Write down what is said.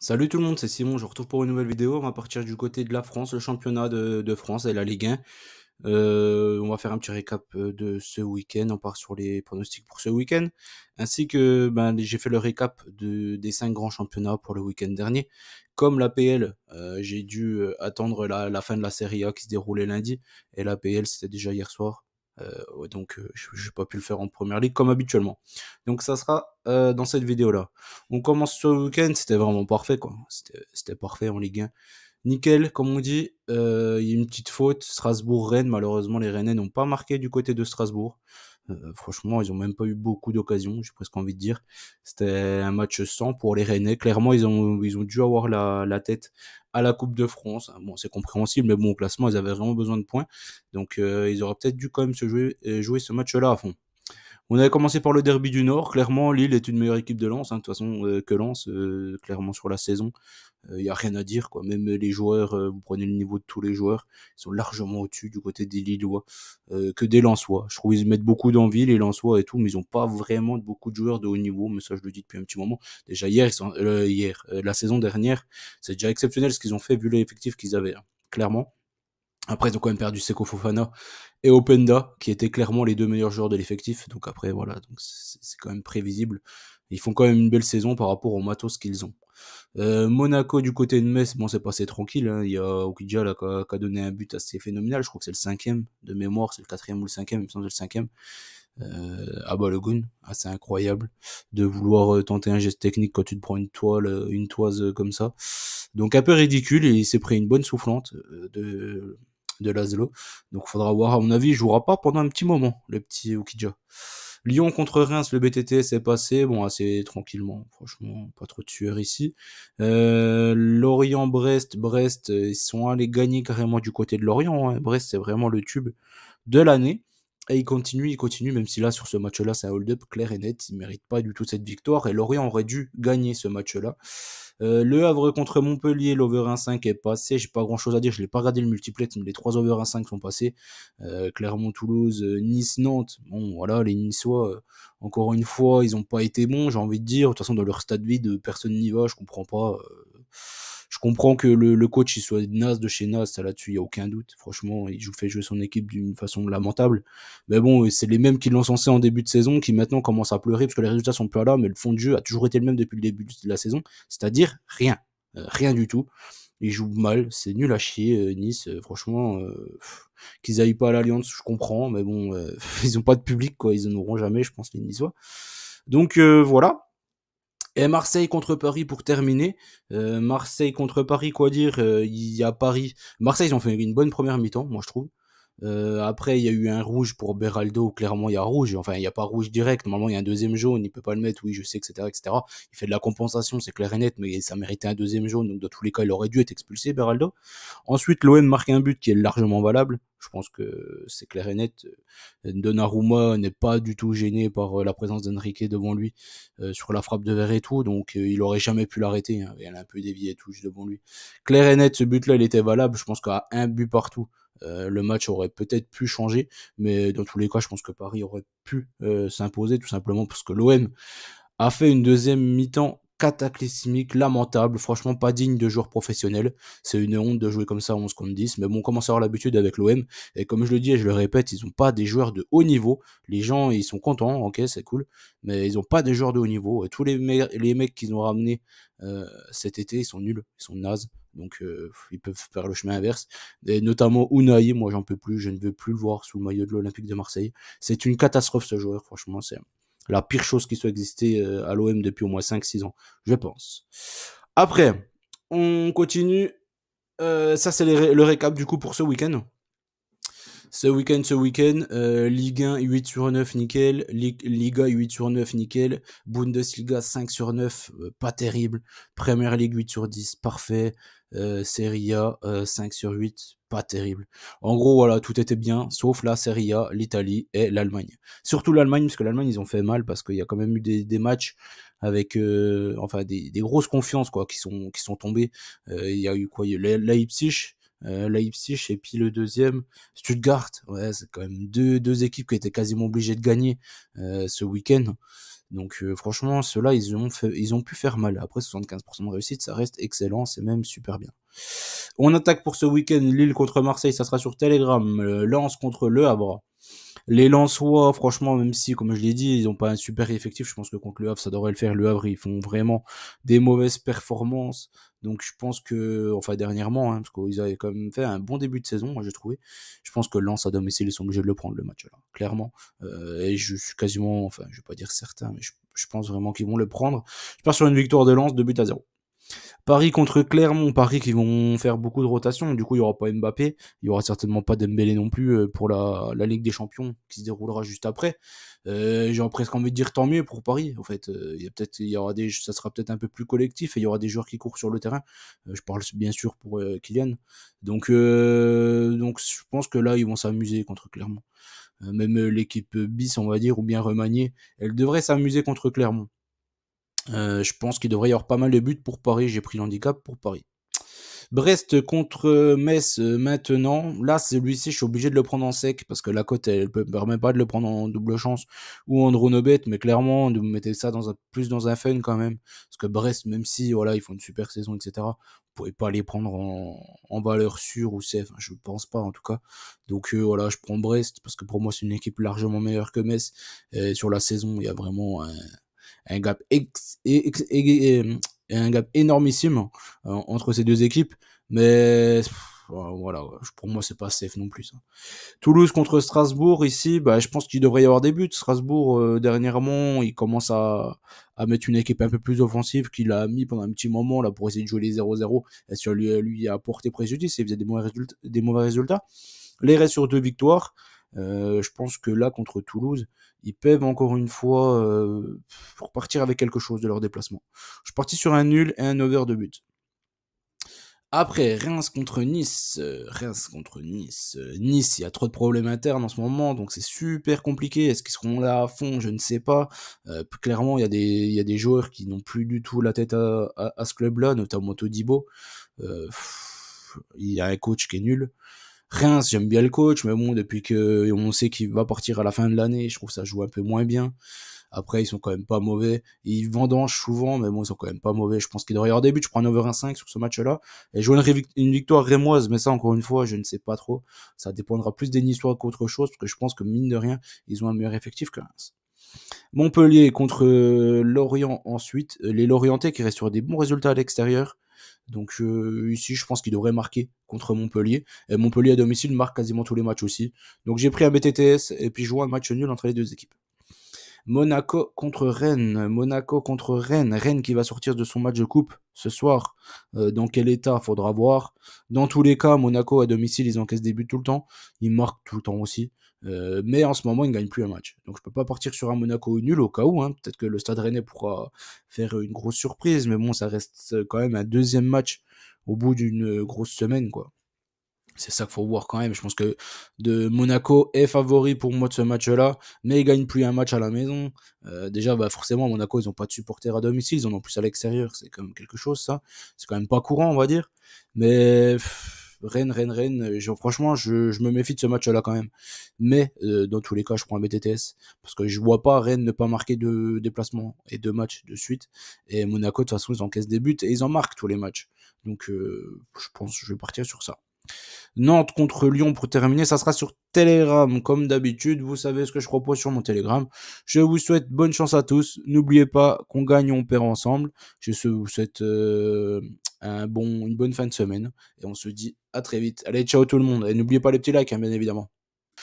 Salut tout le monde, c'est Simon, je vous retrouve pour une nouvelle vidéo. On va partir du côté de la France, le championnat de France et la Ligue 1. On va faire un petit récap de ce week-end. On part sur les pronostics pour ce week-end. Ainsi que j'ai fait le récap des 5 grands championnats pour le week-end dernier. Comme l'APL, j'ai dû attendre la fin de la Serie A qui se déroulait lundi. Et l'APL, c'était déjà hier soir. Ouais, donc je n'ai pas pu le faire en première ligue comme habituellement. Donc ça sera dans cette vidéo-là. On commence sur le week-end, c'était vraiment parfait, quoi. C'était parfait en Ligue 1. Nickel, comme on dit, il y a une petite faute. Strasbourg-Rennes, malheureusement, les Rennais n'ont pas marqué du côté de Strasbourg. Franchement, ils ont même pas eu beaucoup d'occasions, j'ai presque envie de dire. C'était un match sans pour les Rennais. Clairement, ils ont dû avoir la tête à la Coupe de France. Bon, c'est compréhensible, mais bon, au classement, ils avaient vraiment besoin de points. Donc, ils auraient peut-être dû quand même jouer ce match-là à fond. On avait commencé par le derby du Nord. Clairement, Lille est une meilleure équipe de Lens, hein, de toute façon, que Lens, clairement sur la saison. Il y a rien à dire, quoi. Même les joueurs, vous prenez le niveau de tous les joueurs, ils sont largement au-dessus du côté des Lillois que des Lensois. Je trouve qu'ils mettent beaucoup d'envie, les Lensois et tout, mais ils n'ont pas vraiment beaucoup de joueurs de haut niveau. Mais ça, je le dis depuis un petit moment. Déjà la saison dernière, c'est déjà exceptionnel ce qu'ils ont fait vu l'effectif qu'ils avaient, hein, clairement. Après, ils ont quand même perdu Seko Fofana et Openda, qui étaient clairement les deux meilleurs joueurs de l'effectif. Donc après, voilà, donc c'est quand même prévisible. Ils font quand même une belle saison par rapport au matos qu'ils ont. Monaco du côté de Metz, bon, c'est passé tranquille, hein. Il y a Okidja là, qui a donné un but assez phénoménal. Je crois que c'est le cinquième de mémoire, c'est le quatrième ou le cinquième, il me semble que c'est le cinquième. Ah bah le Gun, c'est incroyable de vouloir tenter un geste technique quand tu te prends une toise comme ça. Donc un peu ridicule, et il s'est pris une bonne soufflante de Laszlo. Donc faudra voir, à mon avis, il jouera pas pendant un petit moment, le petit Okidja. Lyon contre Reims, le BTT s'est passé, bon, assez tranquillement, franchement, pas trop de sueur ici. Lorient-Brest, ils sont allés gagner carrément du côté de Lorient, hein. Brest, c'est vraiment le tube de l'année. Et il continue, même si là, sur ce match-là, c'est un hold-up clair et net. Il ne mérite pas du tout cette victoire. Et Lorient aurait dû gagner ce match-là. Le Havre contre Montpellier, l'over 1-5 est passé. J'ai pas grand-chose à dire. Je l'ai pas regardé le multiplex, mais les 3 over 1-5 sont passés. Clermont-Toulouse, Nice-Nantes. Bon, voilà, les Niçois, encore une fois, ils ont pas été bons, j'ai envie de dire. De toute façon, dans leur stade vide, personne n'y va. Je comprends pas. Je comprends que le coach il soit naze de chez naze, ça là-dessus, il n'y a aucun doute. Franchement, fait jouer son équipe d'une façon lamentable. Mais bon, c'est les mêmes qui l'ont censé en début de saison, qui maintenant commencent à pleurer parce que les résultats sont plus là, mais le fond de jeu a toujours été le même depuis le début de la saison, c'est-à-dire rien. Rien du tout. Ils jouent mal, c'est nul à chier, Nice, franchement, qu'ils aillent pas à l'Alliance, je comprends, mais bon, ils ont pas de public, quoi, ils en auront jamais, je pense, les Niçois. Donc voilà. Et Marseille contre Paris pour terminer. Marseille contre Paris, quoi dire, il y a Paris. Marseille, ils ont fait une bonne première mi-temps, moi je trouve. Après, il y a eu un rouge pour Beraldo. Clairement, il y a rouge. Enfin, il n'y a pas rouge direct. Normalement, il y a un deuxième jaune. Il peut pas le mettre. Oui, je sais, etc., etc. Il fait de la compensation, c'est clair et net, mais ça méritait un deuxième jaune. Donc, dans tous les cas, il aurait dû être expulsé, Beraldo. Ensuite, l'OM marque un but qui est largement valable. Je pense que c'est clair et net. Donnarumma n'est pas du tout gêné par la présence d'Enrique devant lui sur la frappe de verre et tout. Donc, il aurait jamais pu l'arrêter, hein. Il a un peu dévié et tout juste devant lui. Clair et net, ce but-là, il était valable. Je pense qu'à un but partout, le match aurait peut-être pu changer, mais dans tous les cas, je pense que Paris aurait pu s'imposer, tout simplement parce que l'OM a fait une deuxième mi-temps cataclysmique, lamentable, franchement pas digne de joueurs professionnels. C'est une honte de jouer comme ça 11 contre 10, mais bon, on commence à avoir l'habitude avec l'OM, et comme je le dis et je le répète, ils n'ont pas des joueurs de haut niveau. Les gens, ils sont contents, ok, c'est cool, mais ils n'ont pas des joueurs de haut niveau. Et tous les mecs qu'ils ont ramenés cet été, ils sont nuls, ils sont nazes. Donc ils peuvent faire le chemin inverse. Et notamment Unai, moi j'en peux plus, je ne veux plus le voir sous le maillot de l'Olympique de Marseille. C'est une catastrophe ce joueur, franchement, c'est la pire chose qui soit existée à l'OM depuis au moins 5-6 ans, je pense. Après, on continue. Ça, c'est le récap du coup pour ce week-end. Ce week-end, Ligue 1 8 sur 9, nickel. Liga 8 sur 9, nickel. Bundesliga 5 sur 9, pas terrible. Premier League 8 sur 10, parfait. Serie A 5 sur 8, pas terrible. En gros, voilà, tout était bien, sauf la Serie A, l'Italie et l'Allemagne. Surtout l'Allemagne, parce que l'Allemagne, ils ont fait mal, parce qu'il y a quand même eu des matchs avec enfin des grosses confiances quoi qui sont tombées. Il y a eu quoi? Il y a eu Leipzig et puis le deuxième Stuttgart. Ouais, c'est quand même deux équipes qui étaient quasiment obligées de gagner ce week-end. Donc franchement, ceux-là, ils ont pu faire mal. Après, 75% de réussite, ça reste excellent, c'est même super bien. On attaque pour ce week-end Lille contre Marseille, ça sera sur Telegram. Lens contre Le Havre. Les Lensois, franchement, même si, comme je l'ai dit, ils n'ont pas un super effectif, je pense que contre le Havre, ça devrait le faire. Le Havre, ils font vraiment des mauvaises performances. Donc, je pense que, enfin, dernièrement, parce qu'ils avaient quand même fait un bon début de saison, moi, j'ai trouvé. Je pense que Lens à domicile, ils sont obligés de le prendre, le match, là, clairement. Et je suis quasiment, enfin, je vais pas dire certain, mais je pense vraiment qu'ils vont le prendre. Je pars sur une victoire de Lens, 2-0. Paris contre Clermont, Paris qui vont faire beaucoup de rotation, du coup il n'y aura pas Mbappé, il n'y aura certainement pas Dembélé non plus pour la Ligue des Champions qui se déroulera juste après. J'ai presque envie de dire tant mieux pour Paris, en fait. Ça sera peut-être un peu plus collectif et il y aura des joueurs qui courent sur le terrain. Je parle bien sûr pour Kylian. Donc je pense que là ils vont s'amuser contre Clermont. Même l'équipe bis, on va dire, ou bien remaniée, elle devrait s'amuser contre Clermont. Je pense qu'il devrait y avoir pas mal de buts pour Paris. J'ai pris l'handicap pour Paris. Brest contre Metz maintenant. Là, celui-ci, je suis obligé de le prendre en sec parce que la cote, elle ne permet pas de le prendre en double chance ou en drone bet, mais clairement, de vous mettez ça plus dans un fun quand même. Parce que Brest, même si voilà, ils font une super saison, etc., vous pouvez pas les prendre en valeur sûre ou safe. Je pense pas en tout cas. Donc voilà, je prends Brest parce que pour moi, c'est une équipe largement meilleure que Metz. Et sur la saison, il y a vraiment un gap un gap énormissime entre ces deux équipes, mais voilà, pour moi c'est pas safe non plus ça. Toulouse contre Strasbourg ici, je pense qu'il devrait y avoir des buts. Strasbourg dernièrement, il commence à mettre une équipe un peu plus offensive qu'il a mis pendant un petit moment là pour essayer de jouer les 0-0 et sur lui a apporté préjudice et il faisait des mauvais résultats. Les restes sur 2 victoires. Je pense que là, contre Toulouse, ils peuvent encore une fois repartir avec quelque chose de leur déplacement. Je suis parti sur un nul et un over de but. Après, Reims contre Nice. Nice, il y a trop de problèmes internes en ce moment, donc c'est super compliqué. Est-ce qu'ils seront là à fond? Je ne sais pas. Clairement, il y a des joueurs qui n'ont plus du tout la tête à ce club-là, notamment Todibo. Il y a un coach qui est nul. Reims, j'aime bien le coach, mais bon, depuis que on sait qu'il va partir à la fin de l'année, je trouve que ça joue un peu moins bien. Après, ils sont quand même pas mauvais. Ils vendangent souvent, mais bon, ils sont quand même pas mauvais. Je pense qu'il devrait y avoir des buts. Je prends un over 1,5 sur ce match-là. Et jouer une victoire rémoise, mais ça, encore une fois, je ne sais pas trop. Ça dépendra plus des Niçois qu'autre chose, parce que je pense que, mine de rien, ils ont un meilleur effectif que Reims. Montpellier contre Lorient ensuite. Les Lorientais qui restent sur des bons résultats à l'extérieur. Donc ici, je pense qu'il devrait marquer contre Montpellier. Et Montpellier à domicile marque quasiment tous les matchs aussi. Donc j'ai pris un BTTS et puis je joue un match nul entre les deux équipes. Monaco contre Rennes. Monaco contre Rennes. Rennes qui va sortir de son match de coupe ce soir. Dans quel état? Faudra voir. Dans tous les cas, Monaco à domicile, ils encaissent des buts tout le temps. Ils marquent tout le temps aussi. Mais en ce moment, ils ne gagnent plus un match. Donc je peux pas partir sur un Monaco nul au cas où. Peut-être que le Stade Rennais pourra faire une grosse surprise. Mais bon, ça reste quand même un deuxième match au bout d'une grosse semaine, quoi. C'est ça qu'il faut voir quand même. Je pense que Monaco est favori pour moi de ce match-là, mais ils gagnent plus un match à la maison. Déjà, forcément, Monaco, ils n'ont pas de supporters à domicile, ils en ont plus à l'extérieur. C'est quand même quelque chose, ça. C'est quand même pas courant, on va dire. Mais Rennes, franchement, je me méfie de ce match-là quand même. Mais dans tous les cas, je prends un BTTS parce que je vois pas Rennes ne pas marquer de déplacement et 2 matchs de suite. Et Monaco, de toute façon, ils encaissent des buts et ils en marquent tous les matchs. Donc, je pense que je vais partir sur ça. Nantes contre Lyon pour terminer, ça sera sur Telegram comme d'habitude. Vous savez ce que je propose sur mon Telegram. Je vous souhaite bonne chance à tous. N'oubliez pas qu'on gagne, on perd ensemble. Je vous souhaite une bonne fin de semaine et on se dit à très vite. Allez, ciao tout le monde et n'oubliez pas les petits likes, bien évidemment.